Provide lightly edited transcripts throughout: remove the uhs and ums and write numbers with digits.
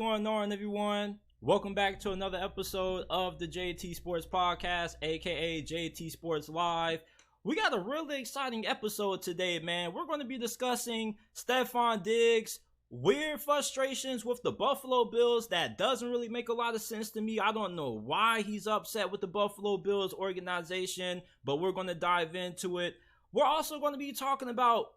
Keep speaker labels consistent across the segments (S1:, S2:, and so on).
S1: Going on, everyone? Welcome back to another episode of the JT Sports Podcast, aka JT Sports Live. We got a really exciting episode today, man. We're going to be discussing Stefon Diggs, weird frustrations with the Buffalo Bills that doesn't really make a lot of sense to me. I don't know why he's upset with the Buffalo Bills organization, but we're going to dive into it. We're also going to be talking about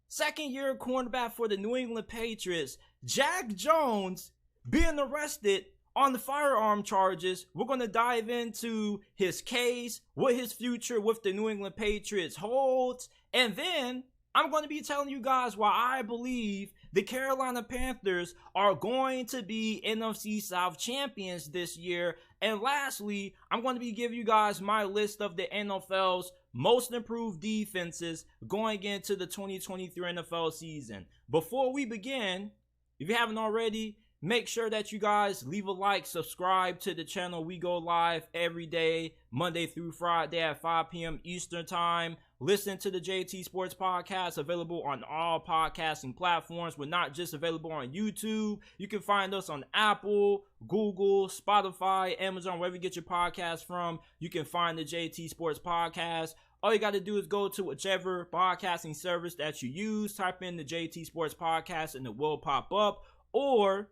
S1: second-year cornerback for the New England Patriots, Jack Jones, being arrested on the firearm charges. We're going to dive into his case, what his future with the New England Patriots holds, and then I'm going to be telling you guys why I believe the Carolina Panthers are going to be NFC South champions this year. And lastly, I'm going to be giving you guys my list of the NFL's most improved defenses going into the 2023 NFL season. Before we begin, if you haven't already, make sure that you guys leave a like, subscribe to the channel. We go live every day, Monday through Friday at 5 p.m. Eastern Time. Listen to the JT Sports Podcast, available on all podcasting platforms. We're not just available on YouTube. You can find us on Apple, Google, Spotify, Amazon, wherever you get your podcast from. You can find the JT Sports Podcast. All you got to do is go to whichever podcasting service that you use, type in the JT Sports Podcast, and it will pop up. Or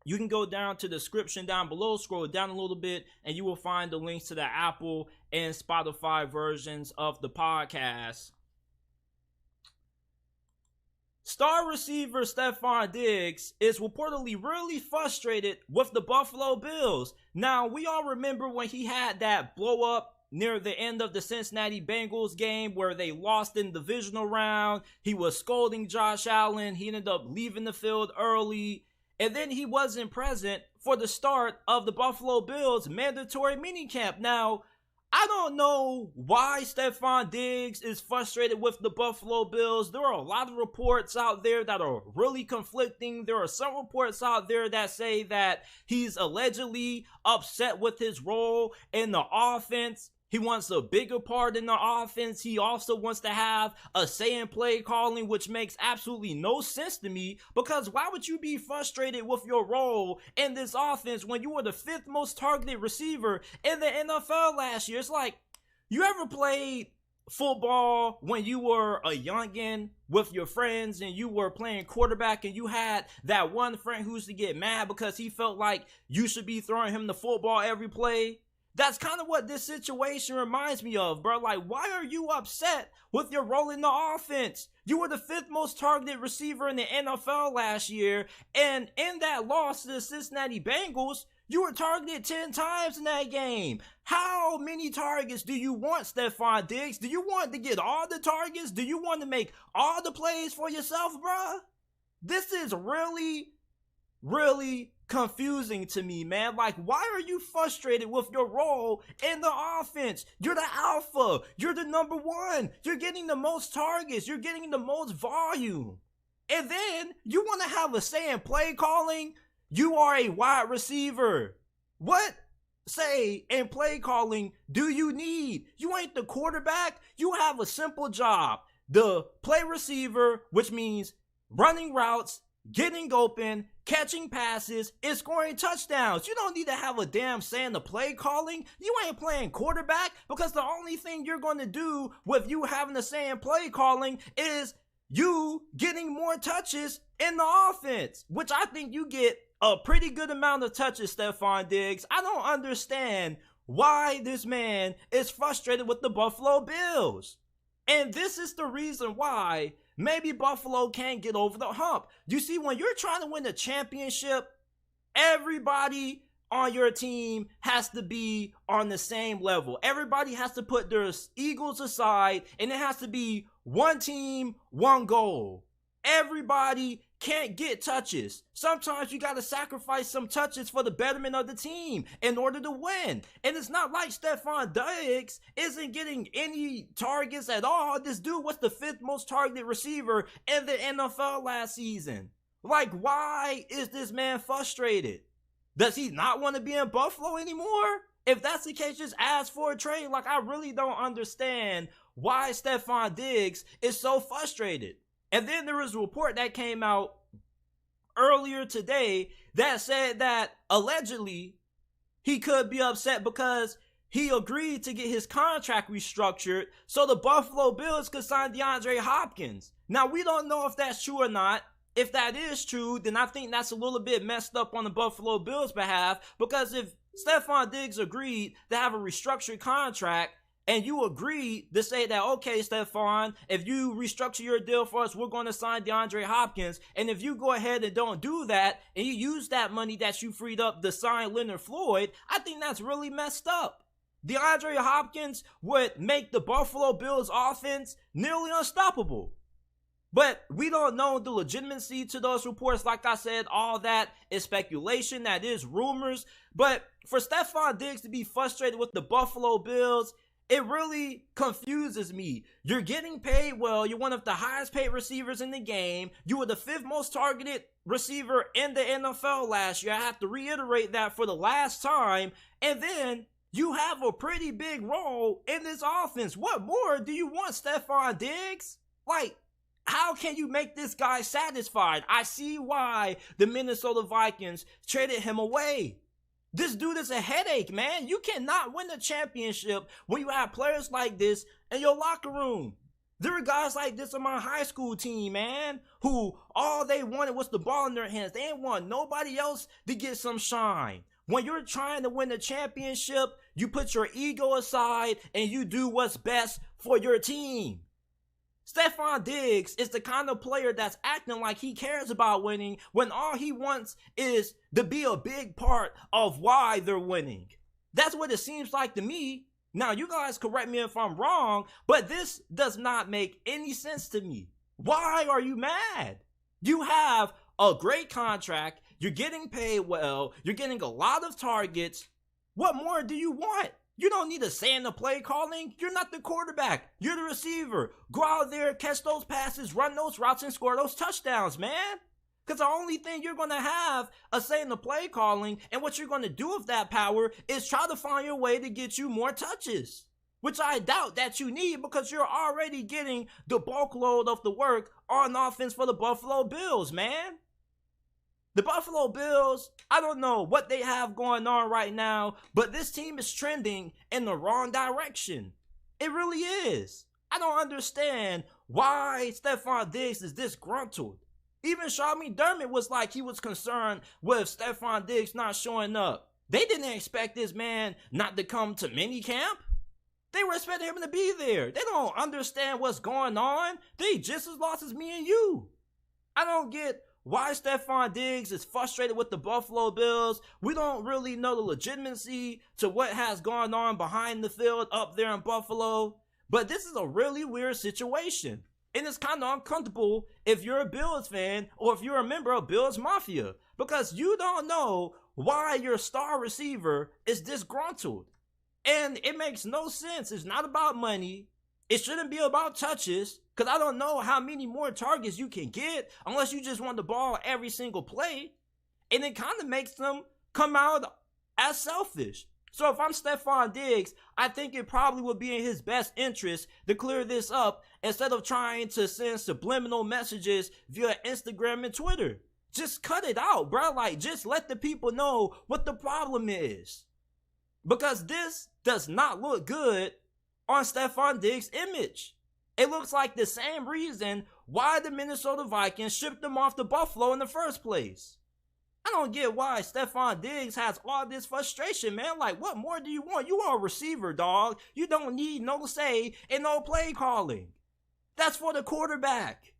S1: you can go down to the description down below, scroll down a little bit, and you will find the links to the Apple and Spotify versions of the podcast. Star receiver Stefon Diggs is reportedly really frustrated with the Buffalo Bills. Now, we all remember when he had that blow up near the end of the Cincinnati Bengals game where they lost in the divisional round. He was scolding Josh Allen. He ended up leaving the field early. And then he wasn't present for the start of the Buffalo Bills mandatory minicamp. Now, I don't know why Stefon Diggs is frustrated with the Buffalo Bills. There are a lot of reports out there that are really conflicting. There are some reports out there that say that he's allegedly upset with his role in the offense. He wants a bigger part in the offense. He also wants to have a say in play calling, which makes absolutely no sense to me, because why would you be frustrated with your role in this offense when you were the 5th most targeted receiver in the NFL last year? It's like, you ever played football when you were a youngin' with your friends and you were playing quarterback and you had that one friend who used to get mad because he felt like you should be throwing him the football every play? That's kind of what this situation reminds me of, bro. Like, why are you upset with your role in the offense? You were the 5th most targeted receiver in the NFL last year, and in that loss to the Cincinnati Bengals, you were targeted 10 times in that game. How many targets do you want, Stefon Diggs? Do you want to get all the targets? Do you want to make all the plays for yourself, bro? This is really confusing to me, man. Like, why are you frustrated with your role in the offense? You're the alpha. You're the number one. You're getting the most targets. You're getting the most volume. And then you want to have a say in play calling? You are a wide receiver. What say in play calling do you need? You ain't the quarterback. You have a simple job. The play receiver, which means running routes, getting open, catching passes, and scoring touchdowns. You don't need to have a damn say in the play calling. You ain't playing quarterback, because the only thing you're going to do with you having a say in play calling is you getting more touches in the offense, which I think you get a pretty good amount of touches, Stefon Diggs. I don't understand why this man is frustrated with the Buffalo Bills. And this is the reason why maybe Buffalo can't get over the hump. You see, when you're trying to win a championship, everybody on your team has to be on the same level. Everybody has to put their egos aside, and it has to be one team, one goal. Everybody can't get touches. Sometimes you got to sacrifice some touches for the betterment of the team in order to win. And it's not like Stefon Diggs isn't getting any targets at all. This dude was the 5th most targeted receiver in the NFL last season. Like, why is this man frustrated? Does he not want to be in Buffalo anymore? If that's the case, just ask for a trade. Like, I really don't understand why Stefon Diggs is so frustrated. And then there was a report that came out earlier today that said that allegedly he could be upset because he agreed to get his contract restructured so the Buffalo Bills could sign DeAndre Hopkins. Now, we don't know if that's true or not. If that is true, then I think that's a little bit messed up on the Buffalo Bills' behalf, because if Stefon Diggs agreed to have a restructured contract and you agreed to say that, okay, Stefon, if you restructure your deal for us, we're going to sign DeAndre Hopkins, and if you go ahead and don't do that and you use that money that you freed up to sign Leonard Floyd, I think that's really messed up. DeAndre Hopkins would make the Buffalo Bills offense nearly unstoppable. But we don't know the legitimacy to those reports. Like I said, all that is speculation, that is rumors. But for Stefon Diggs to be frustrated with the Buffalo Bills, it really confuses me. You're getting paid well. You're one of the highest paid receivers in the game. You were the 5th most targeted receiver in the NFL last year. I have to reiterate that for the last time. And then you have a pretty big role in this offense. What more do you want, Stefon Diggs? Like, how can you make this guy satisfied? I see why the Minnesota Vikings traded him away. This dude is a headache, man. You cannot win a championship when you have players like this in your locker room. There were guys like this on my high school team, man, who all they wanted was the ball in their hands. They didn't want nobody else to get some shine. When you're trying to win a championship, you put your ego aside and you do what's best for your team. Stefon Diggs is the kind of player that's acting like he cares about winning when all he wants is to be a big part of why they're winning. That's what it seems like to me. Now, you guys correct me if I'm wrong, but this does not make any sense to me. Why are you mad? You have a great contract. You're getting paid well. You're getting a lot of targets. What more do you want? You don't need a say in the play calling. You're not the quarterback. You're the receiver. Go out there, catch those passes, run those routes, and score those touchdowns, man. Because the only thing you're going to have a say in the play calling and what you're going to do with that power is try to find your way to get you more touches, which I doubt that you need because you're already getting the bulk load of the work on offense for the Buffalo Bills, man. The Buffalo Bills, I don't know what they have going on right now, but this team is trending in the wrong direction. It really is. I don't understand why Stefon Diggs is disgruntled. Even Sean McDermott was like he was concerned with Stefon Diggs not showing up. They didn't expect this man not to come to minicamp. They were expecting him to be there. They don't understand what's going on. They just as lost as me and you. I don't get why Stefon Diggs is frustrated with the Buffalo Bills. We don't really know the legitimacy to what has gone on behind the field up there in Buffalo. But this is a really weird situation. And it's kind of uncomfortable if you're a Bills fan or if you're a member of Bills Mafia, because you don't know why your star receiver is disgruntled. And it makes no sense. It's not about money. It shouldn't be about touches, because I don't know how many more targets you can get unless you just want the ball every single play. And it kind of makes them come out as selfish. So if I'm Stefon Diggs, I think it probably would be in his best interest to clear this up instead of trying to send subliminal messages via Instagram and Twitter. Just cut it out, bro. Like, just let the people know what the problem is. Because this does not look good on Stefon Diggs' image. It looks like the same reason why the Minnesota Vikings shipped him off to Buffalo in the first place. I don't get why Stefon Diggs has all this frustration, man. Like, what more do you want? You are a receiver, dog. You don't need no say and no play calling. That's for the quarterback.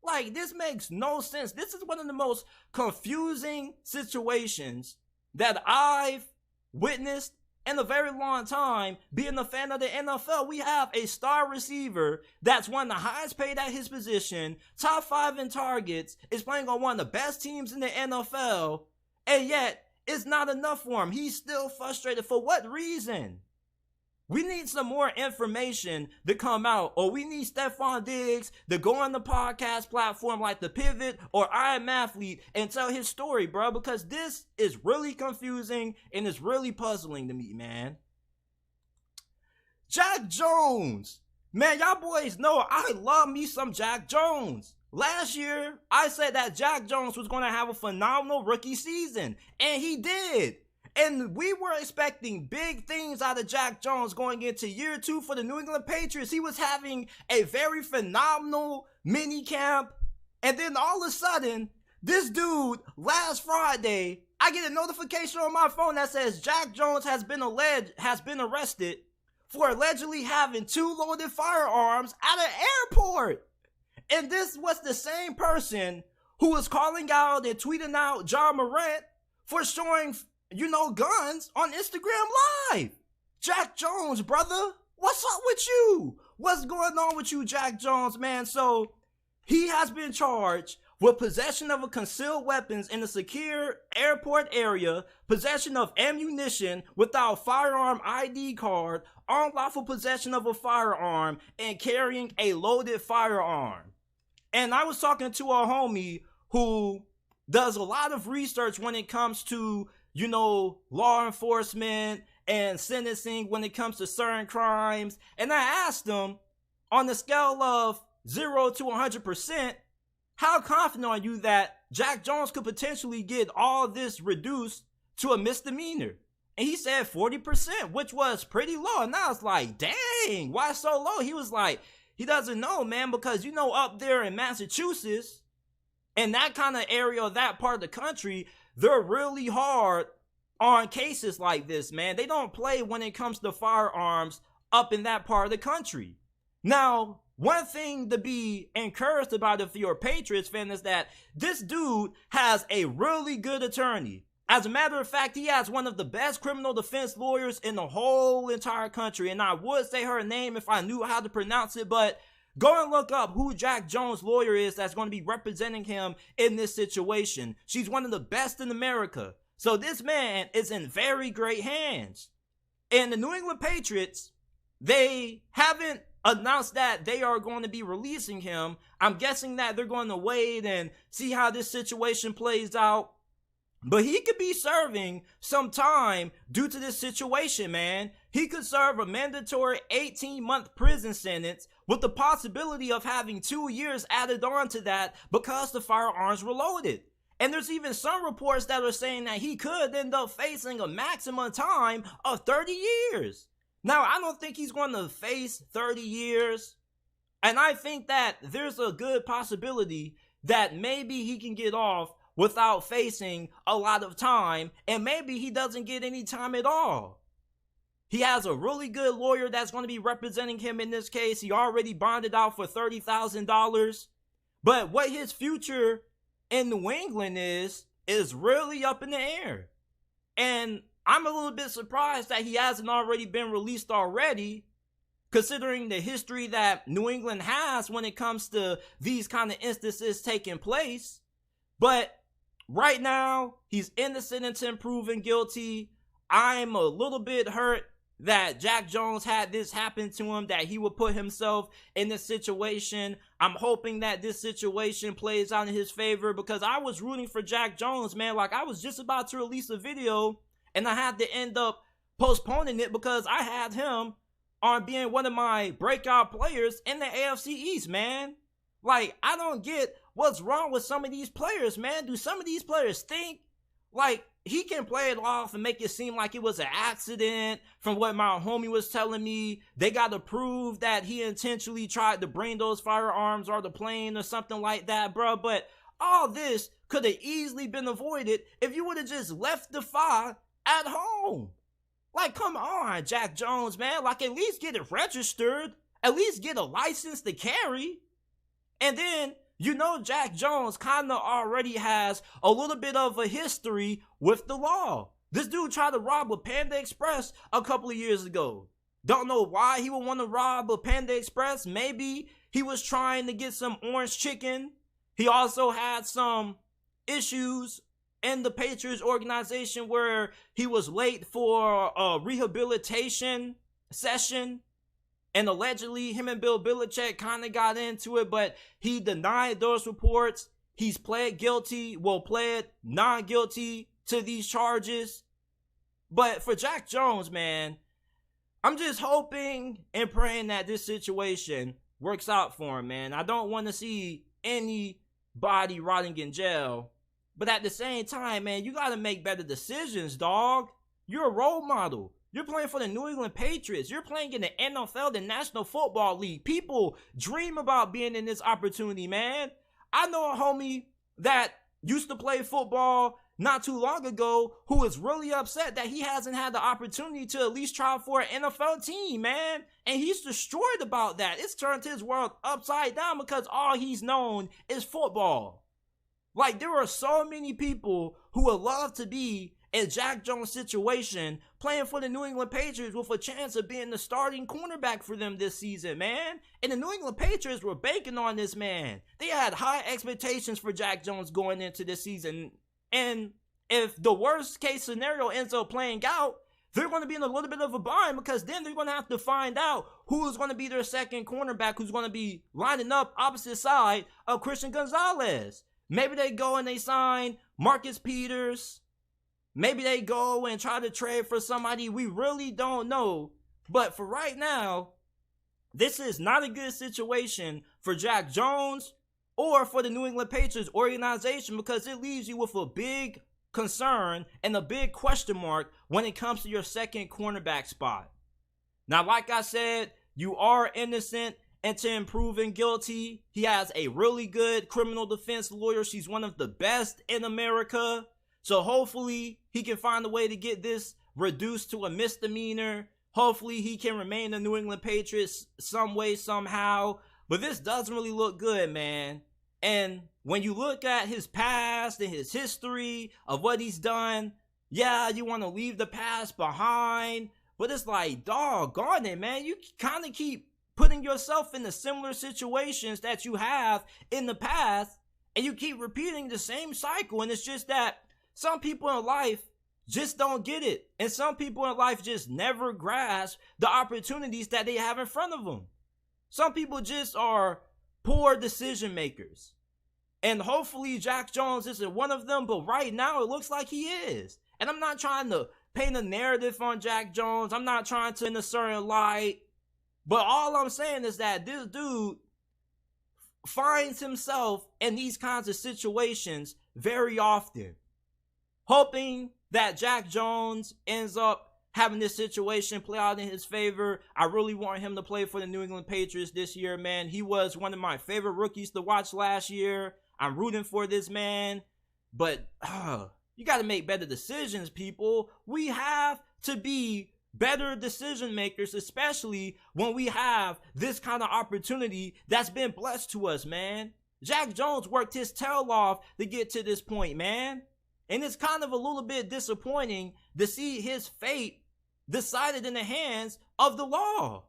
S1: Like, this makes no sense. This is one of the most confusing situations that I've witnessed in a very long time being a fan of the NFL. We have a star receiver that's one of the highest paid at his position, top 5 in targets, is playing on one of the best teams in the NFL, and yet it's not enough for him. He's still frustrated. For what reason? We need some more information to come out, or we need Stefon Diggs to go on the podcast platform like The Pivot or I Am Athlete and tell his story, bro, because this is really confusing and it's really puzzling to me, man. Jack Jones. Man, y'all boys know I love me some Jack Jones. last year, I said that Jack Jones was going to have a phenomenal rookie season, and he did. And we were expecting big things out of Jack Jones going into year 2 for the New England Patriots. He was having a very phenomenal mini camp. And then all of a sudden, this dude, last Friday, I get a notification on my phone that says Jack Jones has been arrested for allegedly having 2 loaded firearms at an airport. And this was the same person who was calling out and tweeting out John Morant for showing, guns on Instagram Live. Jack Jones, brother, what's up with you? What's going on with you, Jack Jones, man? So he has been charged with possession of a concealed weapons in a secure airport area, possession of ammunition without firearm ID card, unlawful possession of a firearm, and carrying a loaded firearm. And I was talking to a homie who does a lot of research when it comes to, law enforcement and sentencing when it comes to certain crimes. And I asked him, on the scale of 0 to 100%, how confident are you that Jack Jones could potentially get all this reduced to a misdemeanor? And he said 40%, which was pretty low. And I was like, dang, why so low? He was like, he doesn't know, man, because, up there in Massachusetts, and that kind of area, that part of the country, they're really hard on cases like this, man. They don't play when it comes to firearms up in that part of the country. Now, one thing to be encouraged about if you're a Patriots fan is that this dude has a really good attorney. As a matter of fact, he has one of the best criminal defense lawyers in the whole entire country. And I would say her name if I knew how to pronounce it, but go and look up who Jack Jones' lawyer is that's going to be representing him in this situation. She's one of the best in America. So this man is in very great hands. And the New England Patriots, they haven't announced that they are going to be releasing him. I'm guessing that they're going to wait and see how this situation plays out. But he could be serving some time due to this situation, man. He could serve a mandatory 18-month prison sentence with the possibility of having 2 years added on to that because the firearms were loaded. And there's even some reports that are saying that he could end up facing a maximum time of 30 years. Now, I don't think he's going to face 30 years. And I think that there's a good possibility that maybe he can get off without facing a lot of time, and maybe he doesn't get any time at all. He has a really good lawyer that's going to be representing him in this case. He already bonded out for $30,000. But what his future in New England is really up in the air. And I'm a little bit surprised that he hasn't already been released already, considering the history that New England has when it comes to these kind of instances taking place. But right now, he's innocent until proven guilty. I'm a little bit hurt that Jack Jones had this happen to him, that he would put himself in this situation. I'm hoping that this situation plays out in his favor, because I was rooting for Jack Jones, man. Like, I was just about to release a video, and I had to end up postponing it because I had him on being one of my breakout players in the AFC East, man. Like, I don't get what's wrong with some of these players, man. Do some of these players think, like, he can play it off and make it seem like it was an accident? From what my homie was telling me, they got to prove that he intentionally tried to bring those firearms or the plane or something like that, bro. But all this could have easily been avoided if you would have just left the fire at home. Like, come on, Jack Jones, man. Like, at least get it registered. At least get a license to carry. And then, Jack Jones kind of already has a little bit of a history with the law. This dude tried to rob a Panda Express a couple of years ago. Don't know why he would want to rob a Panda Express. Maybe he was trying to get some orange chicken. He also had some issues in the Patriots organization where he was late for a rehabilitation session. And allegedly, him and Bill Belichick kind of got into it, but he denied those reports. He's pled non-guilty to these charges. But for Jack Jones, man, I'm just hoping and praying that this situation works out for him, man. I don't want to see anybody rotting in jail. But at the same time, man, you got to make better decisions, dog. You're a role model. You're playing for the New England Patriots. You're playing in the NFL, the National Football League. People dream about being in this opportunity, man. I know a homie that used to play football not too long ago who is really upset that he hasn't had the opportunity to at least try for an NFL team, man. And he's destroyed about that. It's turned his world upside down because all he's known is football. Like, there are so many people who would love to be in Jack Jones' situation, playing for the New England Patriots with a chance of being the starting cornerback for them this season, man. And the New England Patriots were banking on this man. They had high expectations for Jack Jones going into this season. And if the worst case scenario ends up playing out, they're going to be in a little bit of a bind because then they're going to have to find out who is going to be their second cornerback, who's going to be lining up opposite side of Christian Gonzalez. Maybe they go and they sign Marcus Peters. Maybe they go and try to trade for somebody. We really don't know. But for right now, this is not a good situation for Jack Jones or for the New England Patriots organization because it leaves you with a big concern and a big question mark when it comes to your second cornerback spot. Now, like I said, you are innocent until proven guilty. He has a really good criminal defense lawyer. She's one of the best in America. So hopefully he can find a way to get this reduced to a misdemeanor. Hopefully he can remain the New England Patriots some way, somehow. But this doesn't really look good, man. And when you look at his past and his history of what he's done, yeah, you want to leave the past behind. But it's like, doggone it, man. You kind of keep putting yourself in the similar situations that you have in the past. And you keep repeating the same cycle. And it's just that some people in life just don't get it. And some people in life just never grasp the opportunities that they have in front of them. Some people just are poor decision makers. And hopefully Jack Jones isn't one of them, but right now it looks like he is. And I'm not trying to paint a narrative on Jack Jones. I'm not trying to in a certain light. But all I'm saying is that this dude finds himself in these kinds of situations very often. Hoping that Jack Jones ends up having this situation play out in his favor. I really want him to play for the New England Patriots this year, man. He was one of my favorite rookies to watch last year. I'm rooting for this man. But you got to make better decisions, people. We have to be better decision makers, especially when we have this kind of opportunity that's been blessed to us, man. Jack Jones worked his tail off to get to this point, man. And it's kind of a little bit disappointing to see his fate decided in the hands of the law.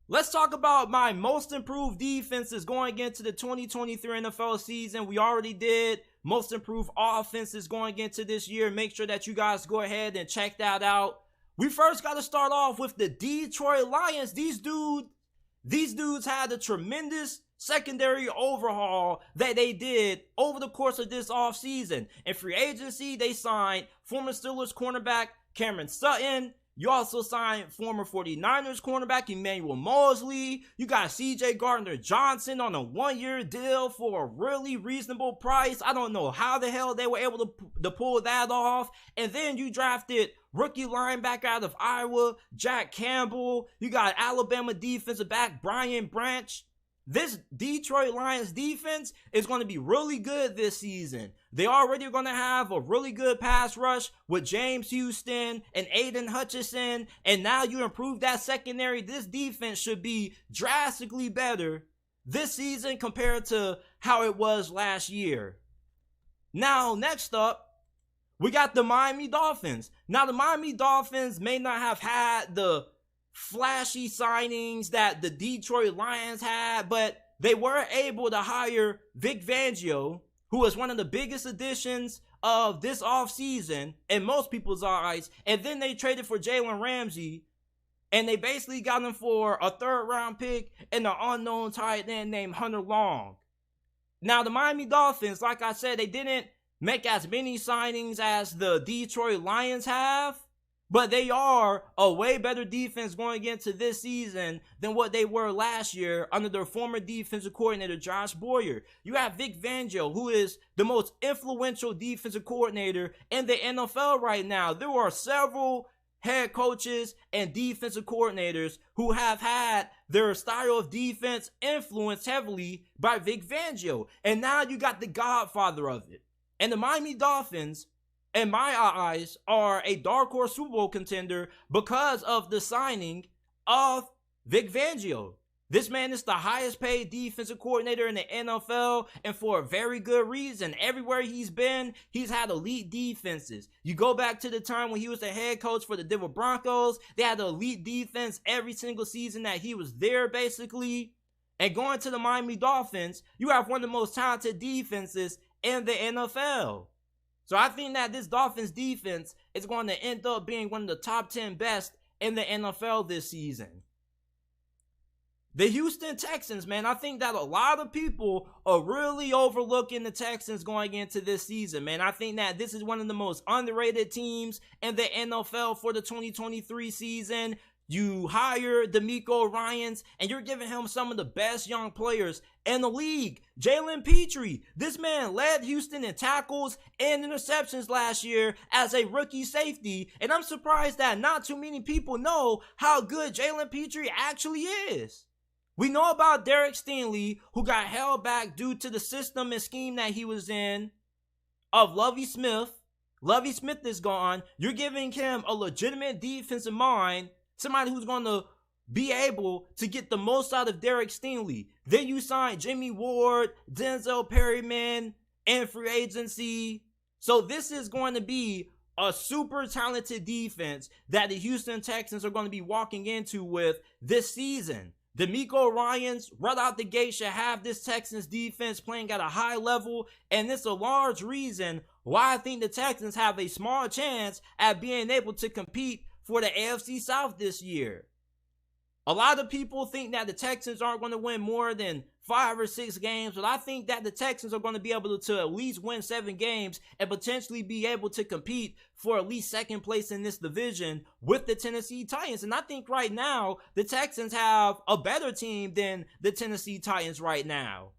S1: Let's talk about my most improved defenses going into the 2023 NFL season. We already did most improved offenses going into this year. Make sure that you guys go ahead and check that out. We first got to start off with the Detroit Lions. These dudes had a tremendous secondary overhaul that they did over the course of this offseason. In free agency, they signed former Steelers cornerback Cameron Sutton. You also signed former 49ers cornerback Emmanuel Mosley. You got CJ Gardner-Johnson on a one-year deal for a really reasonable price. I don't know how the hell they were able to pull that off. And then you drafted rookie linebacker out of Iowa, Jack Campbell. You got Alabama defensive back Brian Branch. This Detroit Lions defense is going to be really good this season. They already are going to have a really good pass rush with James Houston and Aiden Hutchinson. And now you improve that secondary. This defense should be drastically better this season compared to how it was last year. Now, next up, we got the Miami Dolphins. Now, the Miami Dolphins may not have had the flashy signings that the Detroit Lions had, but they were able to hire Vic Fangio, who was one of the biggest additions of this offseason in most people's eyes. And then they traded for Jalen Ramsey, and they basically got him for a third-round pick and an unknown tight end named Hunter Long. Now, the Miami Dolphins, like I said, they didn't make as many signings as the Detroit Lions have, But they are a way better defense going into this season than what they were last year under their former defensive coordinator, Josh Boyer. You have Vic Fangio, who is the most influential defensive coordinator in the NFL right now. There are several head coaches and defensive coordinators who have had their style of defense influenced heavily by Vic Fangio. And now you got the godfather of it. And the Miami Dolphins, in my eyes, are a dark horse Super Bowl contender because of the signing of Vic Fangio. This man is the highest paid defensive coordinator in the NFL, and for a very good reason. Everywhere he's been, he's had elite defenses. You go back to the time when he was the head coach for the Denver Broncos, they had an elite defense every single season that he was there, basically. And going to the Miami Dolphins, you have one of the most talented defenses in the NFL. So I think that this Dolphins defense is going to end up being one of the top 10 best in the NFL this season. The Houston Texans, man, I think that a lot of people are really overlooking the Texans going into this season, man. I think that this is one of the most underrated teams in the NFL for the 2023 season. You hire DeMeco Ryans, and you're giving him some of the best young players in the league. Jalen Petrie, this man led Houston in tackles and interceptions last year as a rookie safety, and I'm surprised that not too many people know how good Jalen Petrie actually is. We know about Derek Stingley, who got held back due to the system and scheme that he was in of Lovie Smith. Lovie Smith is gone. You're giving him a legitimate defensive mind, somebody who's going to be able to get the most out of Derek Stingley. Then you sign Jimmy Ward, Denzel Perryman, and free agency. So this is going to be a super talented defense that the Houston Texans are going to be walking into with this season. DeMeco Ryans, right out the gate, should have this Texans defense playing at a high level, and it's a large reason why I think the Texans have a small chance at being able to compete for the NFC South this year. A lot of people think that the Texans aren't going to win more than 5 or 6 games, but I think that the Texans are going to be able to at least win 7 games and potentially be able to compete for at least second place in this division with the Tennessee Titans. And I think right now the Texans have a better team than the Tennessee Titans right now.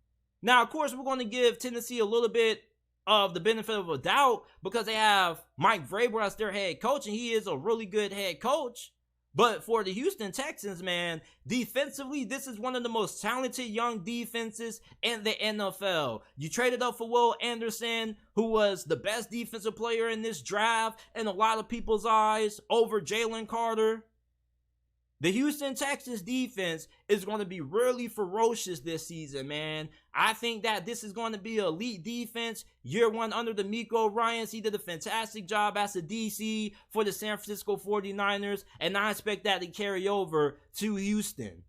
S1: Now, of course, we're going to give Tennessee a little bit of the benefit of a doubt because they have Mike Vrabel as their head coach, and he is a really good head coach. But for the Houston Texans, man, defensively, this is one of the most talented young defenses in the NFL. You traded up for Will Anderson, who was the best defensive player in this draft in a lot of people's eyes, over Jalen Carter. The Houston Texans defense is going to be really ferocious this season, man. I think that this is going to be an elite defense. Year 1 under DeMeco Ryans, he did a fantastic job as a DC for the San Francisco 49ers, and I expect that to carry over to Houston.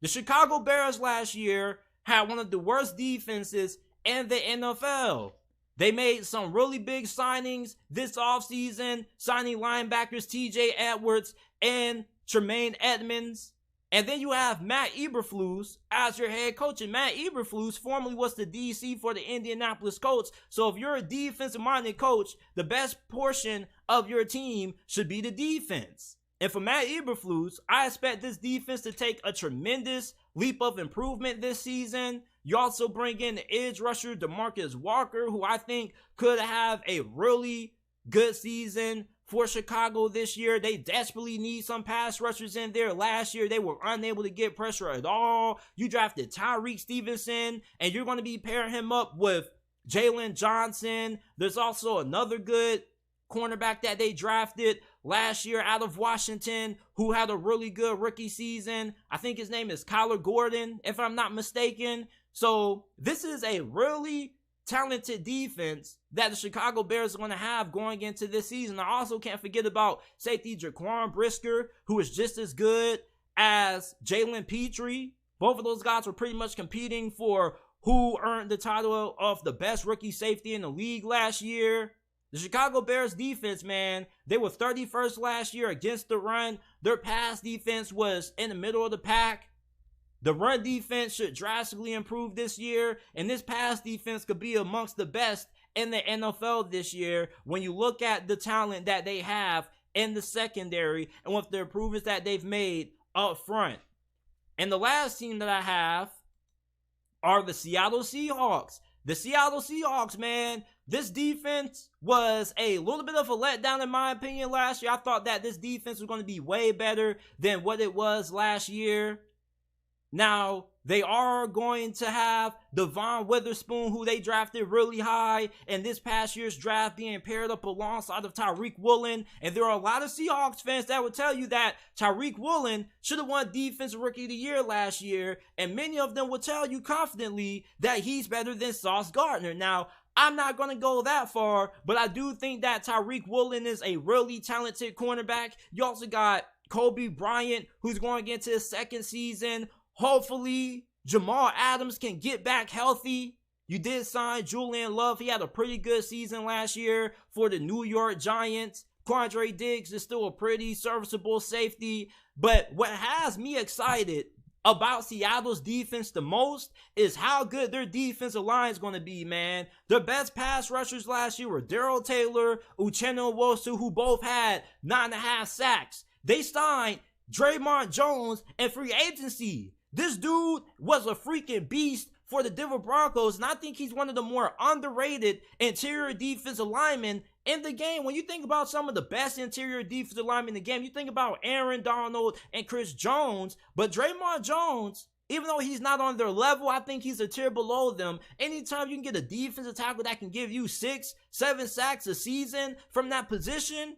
S1: The Chicago Bears last year had one of the worst defenses in the NFL. They made some really big signings this offseason, signing linebackers TJ Edwards and Tremaine Edmunds. And then you have Matt Eberflus as your head coach. And Matt Eberflus formerly was the DC for the Indianapolis Colts. So if you're a defensive-minded coach, the best portion of your team should be the defense. And for Matt Eberflus, I expect this defense to take a tremendous leap of improvement this season. You also bring in the edge rusher DeMarcus Walker, who I think could have a really good season for Chicago this year. They desperately need some pass rushers in there. Last year, they were unable to get pressure at all. You drafted Tyreek Stevenson, and you're going to be pairing him up with Jalen Johnson. There's also another good cornerback that they drafted last year out of Washington who had a really good rookie season. I think his name is Kyler Gordon, if I'm not mistaken. So this is a really talented defense that the Chicago Bears are going to have going into this season. I also can't forget about safety Jaquan Brisker, who is just as good as Jalen Petrie. Both of those guys were pretty much competing for who earned the title of the best rookie safety in the league last year. The Chicago Bears defense, man, they were 31st last year against the run. Their pass defense was in the middle of the pack. The run defense should drastically improve this year, and this pass defense could be amongst the best in the NFL this year when you look at the talent that they have in the secondary and with the improvements that they've made up front. And the last team that I have are the Seattle Seahawks. The Seattle Seahawks, man, this defense was a little bit of a letdown in my opinion last year. I thought that this defense was going to be way better than what it was last year. Now, they are going to have Devon Witherspoon, who they drafted really high in this past year's draft, being paired up alongside of Tariq Woolen. And there are a lot of Seahawks fans that would tell you that Tariq Woolen should have won Defensive Rookie of the Year last year. And many of them will tell you confidently that he's better than Sauce Gardner. Now, I'm not going to go that far, but I do think that Tariq Woolen is a really talented cornerback. You also got Kobe Bryant, who's going into his second season. Hopefully, Jamal Adams can get back healthy. You did sign Julian Love. He had a pretty good season last year for the New York Giants. Quandre Diggs is still a pretty serviceable safety. But what has me excited about Seattle's defense the most is how good their defensive line is going to be, man. Their best pass rushers last year were Darrell Taylor, Uchenna Nwosu, who both had 9.5 sacks. They signed Draymond Jones in free agency. This dude was a freaking beast for the Denver Broncos, and I think he's one of the more underrated interior defensive linemen in the game. When you think about some of the best interior defensive linemen in the game, you think about Aaron Donald and Chris Jones, but Draymond Jones, even though he's not on their level, I think he's a tier below them. Anytime you can get a defensive tackle that can give you 6-7 sacks a season from that position,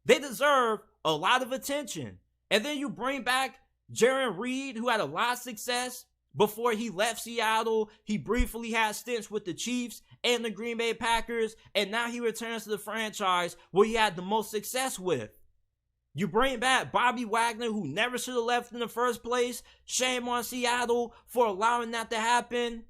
S1: they deserve a lot of attention. And then you bring back Jarran Reed, who had a lot of success before he left Seattle. He briefly had stints with the Chiefs and the Green Bay Packers, and now he returns to the franchise where he had the most success with. You bring back Bobby Wagner, who never should have left in the first place. Shame on Seattle for allowing that to happen.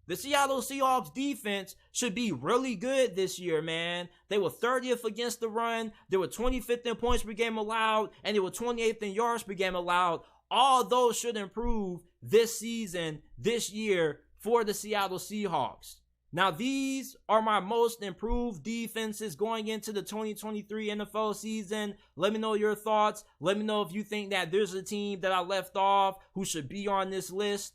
S1: The Seattle Seahawks defense should be really good this year, man. They were 30th against the run. They were 25th in points per game allowed, and they were 28th in yards per game allowed. All those should improve this season, this year, for the Seattle Seahawks. Now, these are my most improved defenses going into the 2023 NFL season. Let me know your thoughts. Let me know if you think that there's a team that I left off who should be on this list.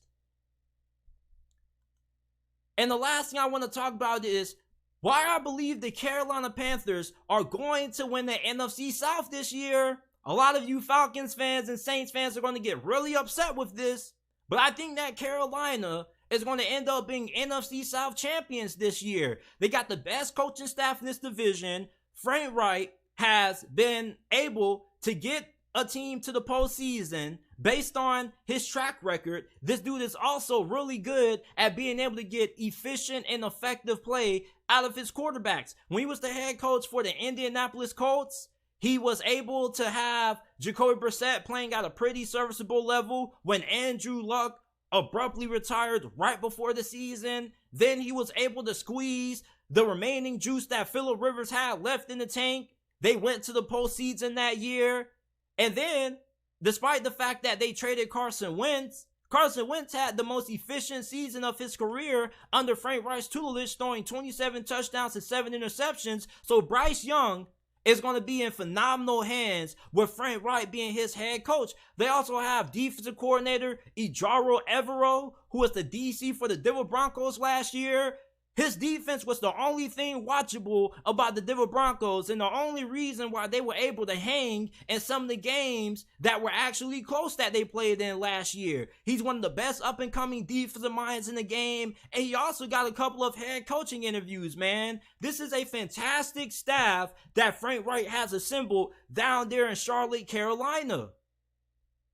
S1: And the last thing I want to talk about is why I believe the Carolina Panthers are going to win the NFC South this year. A lot of you Falcons fans and Saints fans are going to get really upset with this, but I think that Carolina is going to end up being NFC South champions this year. They got the best coaching staff in this division. Frank Reich has been able to get a team to the postseason based on his track record. This dude is also really good at being able to get efficient and effective play out of his quarterbacks. When he was the head coach for the Indianapolis Colts, he was able to have Jacoby Brissett playing at a pretty serviceable level when Andrew Luck abruptly retired right before the season. Then he was able to squeeze the remaining juice that Phillip Rivers had left in the tank. They went to the postseason that year. And then, despite the fact that they traded Carson Wentz had the most efficient season of his career under Frank Reich's tutelage, throwing 27 touchdowns and 7 interceptions. So Bryce Young is going to be in phenomenal hands with Frank Reich being his head coach. They also have defensive coordinator Ejiro Evero, who was the DC for the Denver Broncos last year. His defense was the only thing watchable about the Denver Broncos, and the only reason why they were able to hang in some of the games that were actually close that they played in last year. He's one of the best up-and-coming defensive minds in the game, and he also got a couple of head coaching interviews, man. This is a fantastic staff that Frank Reich has assembled down there in Charlotte, Carolina.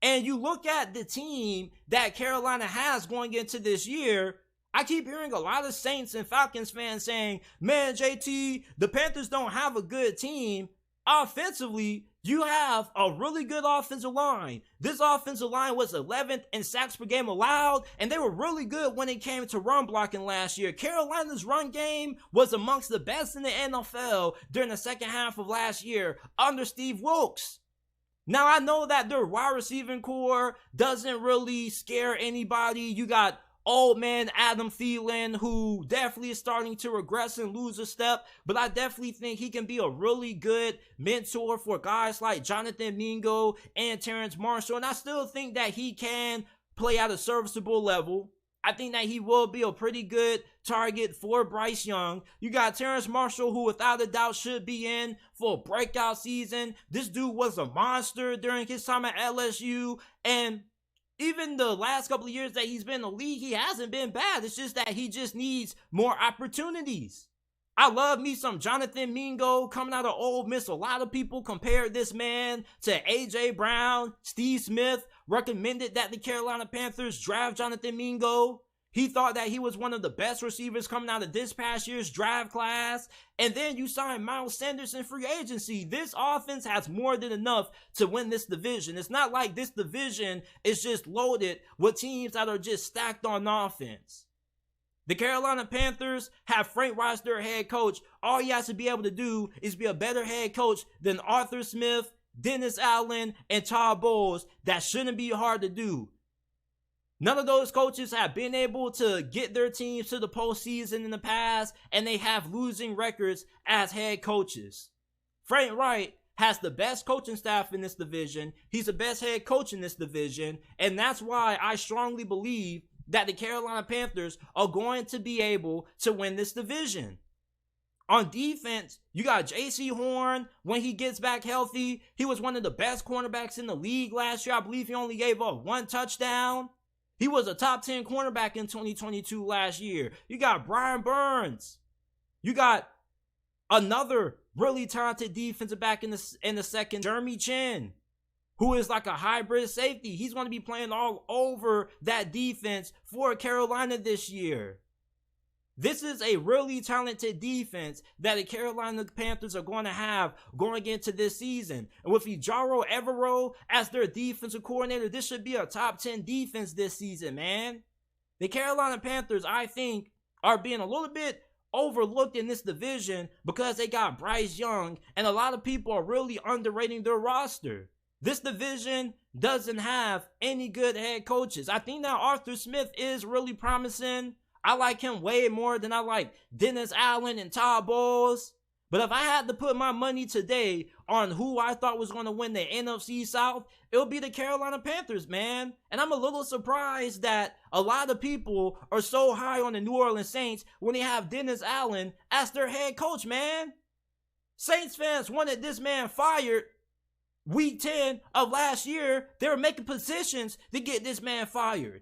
S1: And you look at the team that Carolina has going into this year, I keep hearing a lot of Saints and Falcons fans saying, man, JT, the Panthers don't have a good team. Offensively, you have a really good offensive line. This offensive line was 11th in sacks per game allowed, and they were really good when it came to run blocking last year. Carolina's run game was amongst the best in the NFL during the second half of last year under Steve Wilkes. Now, I know that their wide receiving core doesn't really scare anybody. You got old man Adam Thielen, who definitely is starting to regress and lose a step, but I definitely think he can be a really good mentor for guys like Jonathan Mingo and Terrence Marshall, and I still think that he can play at a serviceable level. I think that he will be a pretty good target for Bryce Young. You got Terrence Marshall, who without a doubt should be in for a breakout season. This dude was a monster during his time at LSU, and even the last couple of years that he's been in the league, he hasn't been bad. It's just that he just needs more opportunities. I love me some Jonathan Mingo coming out of Ole Miss. A lot of people compared this man to A.J. Brown. Steve Smith recommended that the Carolina Panthers draft Jonathan Mingo. He thought that he was one of the best receivers coming out of this past year's draft class. And then you sign Miles Sanders in free agency. This offense has more than enough to win this division. It's not like this division is just loaded with teams that are just stacked on offense. The Carolina Panthers have Frank Reich, their head coach. All he has to be able to do is be a better head coach than Arthur Smith, Dennis Allen, and Todd Bowles. That shouldn't be hard to do. None of those coaches have been able to get their teams to the postseason in the past, and they have losing records as head coaches. Frank Reich has the best coaching staff in this division. He's the best head coach in this division, and that's why I strongly believe that the Carolina Panthers are going to be able to win this division. On defense, you got J.C. Horn. When he gets back healthy, he was one of the best cornerbacks in the league last year. I believe he only gave up 1 touchdown. He was a top 10 cornerback in 2022 last year. You got Brian Burns. You got another really talented defensive back in the second, Jeremy Chin, who is like a hybrid safety. He's going to be playing all over that defense for Carolina this year. This is a really talented defense that the Carolina Panthers are going to have going into this season. And with Ejiro Evero as their defensive coordinator, this should be a top 10 defense this season, man. The Carolina Panthers, I think, are being a little bit overlooked in this division because they got Bryce Young, and a lot of people are really underrating their roster. This division doesn't have any good head coaches. I think that Arthur Smith is really promising. I like him way more than I like Dennis Allen and Todd Bowles. But if I had to put my money today on who I thought was going to win the NFC South, it would be the Carolina Panthers, man. And I'm a little surprised that a lot of people are so high on the New Orleans Saints when they have Dennis Allen as their head coach, man. Saints fans wanted this man fired week 10 of last year. They were making positions to get this man fired.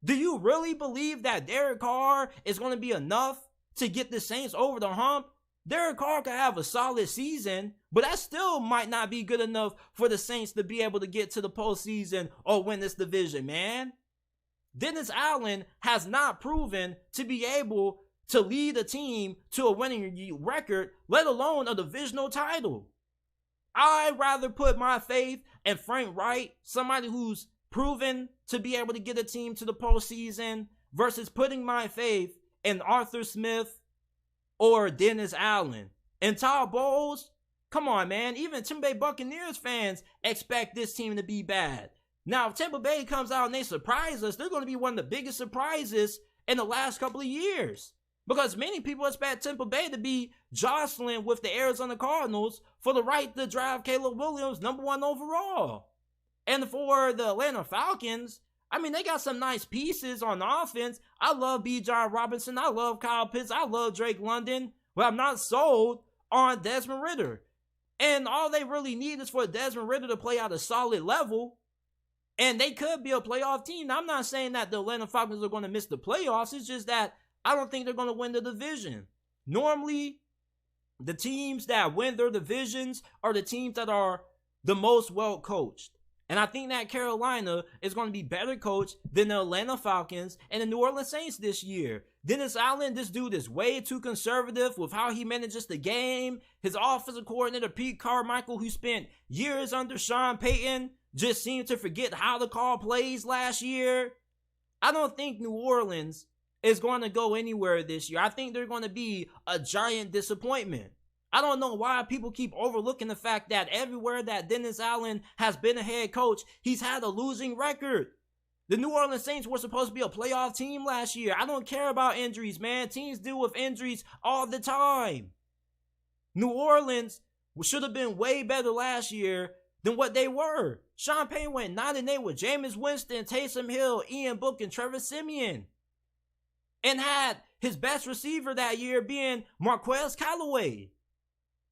S1: Do you really believe that Derek Carr is going to be enough to get the Saints over the hump? Derek Carr could have a solid season, but that still might not be good enough for the Saints to be able to get to the postseason or win this division, man. Dennis Allen has not proven to be able to lead a team to a winning record, let alone a divisional title. I'd rather put my faith in Frank Reich, somebody who's proven to be able to get a team to the postseason, versus putting my faith in Arthur Smith or Dennis Allen. And Todd Bowles, come on, man. Even Tampa Bay Buccaneers fans expect this team to be bad. Now, if Tampa Bay comes out and they surprise us, they're going to be one of the biggest surprises in the last couple of years. Because many people expect Tampa Bay to be jostling with the Arizona Cardinals for the right to draft Caleb Williams #1 overall. And for the Atlanta Falcons, I mean, they got some nice pieces on offense. I love Bijan Robinson. I love Kyle Pitts. I love Drake London. But I'm not sold on Desmond Ridder. And all they really need is for Desmond Ridder to play at a solid level. And they could be a playoff team. Now, I'm not saying that the Atlanta Falcons are going to miss the playoffs. It's just that I don't think they're going to win the division. Normally, the teams that win their divisions are the teams that are the most well coached. And I think that Carolina is going to be better coached than the Atlanta Falcons and the New Orleans Saints this year. Dennis Allen, this dude is way too conservative with how he manages the game. His offensive coordinator, Pete Carmichael, who spent years under Sean Payton, just seemed to forget how to call plays last year. I don't think New Orleans is going to go anywhere this year. I think they're going to be a giant disappointment. I don't know why people keep overlooking the fact that everywhere that Dennis Allen has been a head coach, he's had a losing record. The New Orleans Saints were supposed to be a playoff team last year. I don't care about injuries, man. Teams deal with injuries all the time. New Orleans should have been way better last year than what they were. Sean Payton went 9-8 with Jameis Winston, Taysom Hill, Ian Book, and Trevor Siemian. And had his best receiver that year being Marquez Callaway.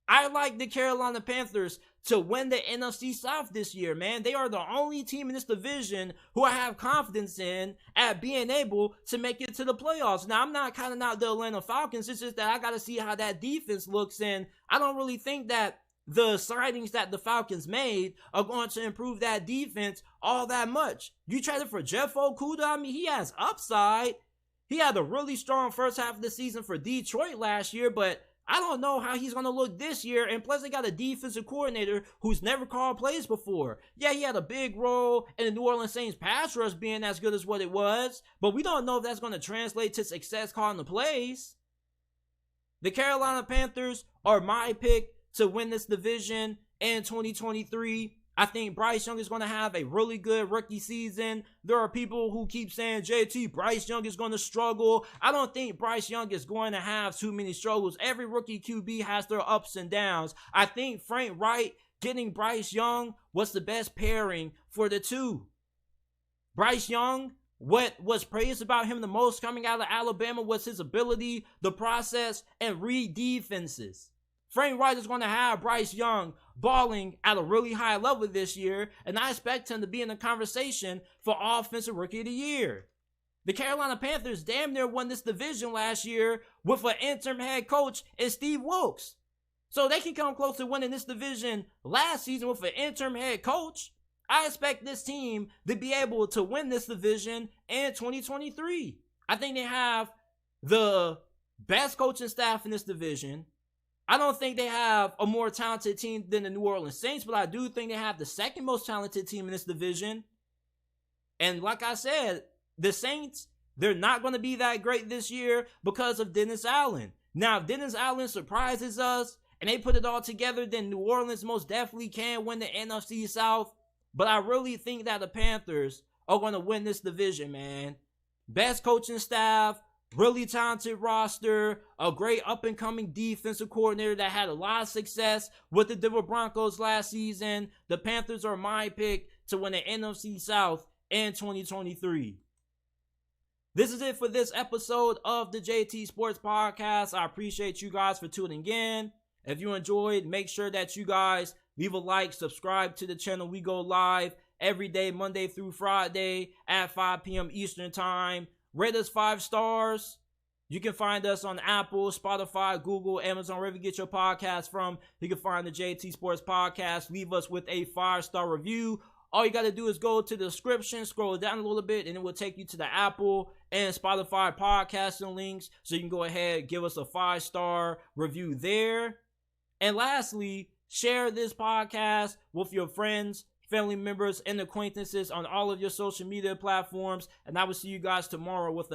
S1: I like the Carolina Panthers to win the NFC South this year, man. They are the only team in this division who I have confidence in at being able to make it to the playoffs. Now, I'm not counting out the Atlanta Falcons. It's just that I got to see how that defense looks, and I don't really think that the signings that the Falcons made are going to improve that defense all that much. You traded for Jeff Okudah. I mean, he has upside. He had a really strong first half of the season for Detroit last year, but I don't know how he's going to look this year. And plus, they got a defensive coordinator who's never called plays before. Yeah, he had a big role in the New Orleans Saints pass rush being as good as what it was, but we don't know if that's going to translate to success calling the plays. The Carolina Panthers are my pick to win this division in 2023. I think Bryce Young is going to have a really good rookie season. There are people who keep saying, JT, Bryce Young is going to struggle. I don't think Bryce Young is going to have too many struggles. Every rookie QB has their ups and downs. I think Frank Reich getting Bryce Young was the best pairing for the two. Bryce Young, what was praised about him the most coming out of Alabama was his ability, the process, and read defenses. Frank Reich is going to have Bryce Young balling at a really high level this year, and I expect him to be in the conversation for Offensive Rookie of the Year. The Carolina Panthers damn near won this division last year with an interim head coach in Steve Wilkes. So they can come close to winning this division last season with an interim head coach. I expect this team to be able to win this division in 2023. I think they have the best coaching staff in this division. I don't think they have a more talented team than the New Orleans Saints, but I do think they have the second most talented team in this division. And like I said, the Saints, they're not going to be that great this year because of Dennis Allen. Now, if Dennis Allen surprises us and they put it all together, then New Orleans most definitely can win the NFC South. But I really think that the Panthers are going to win this division, man. Best coaching staff, really talented roster, a great up-and-coming defensive coordinator that had a lot of success with the Denver Broncos last season. The Panthers are my pick to win the NFC South in 2023. This is it for this episode of the JT Sports Podcast. I appreciate you guys for tuning in. If you enjoyed, make sure that you guys leave a like, subscribe to the channel. We go live every day, Monday through Friday at 5 p.m. Eastern Time. Rate us 5 stars. You can find us on Apple, Spotify, Google, Amazon, wherever you get your podcast from. You can find the JT Sports Podcast. Leave us with a 5-star review. All you got to do is go to the description, scroll down a little bit, and it will take you to the Apple and Spotify podcasting links. So you can go ahead, give us a 5-star review there. And lastly, share this podcast with your friends, family members, and acquaintances on all of your social media platforms. And I will see you guys tomorrow with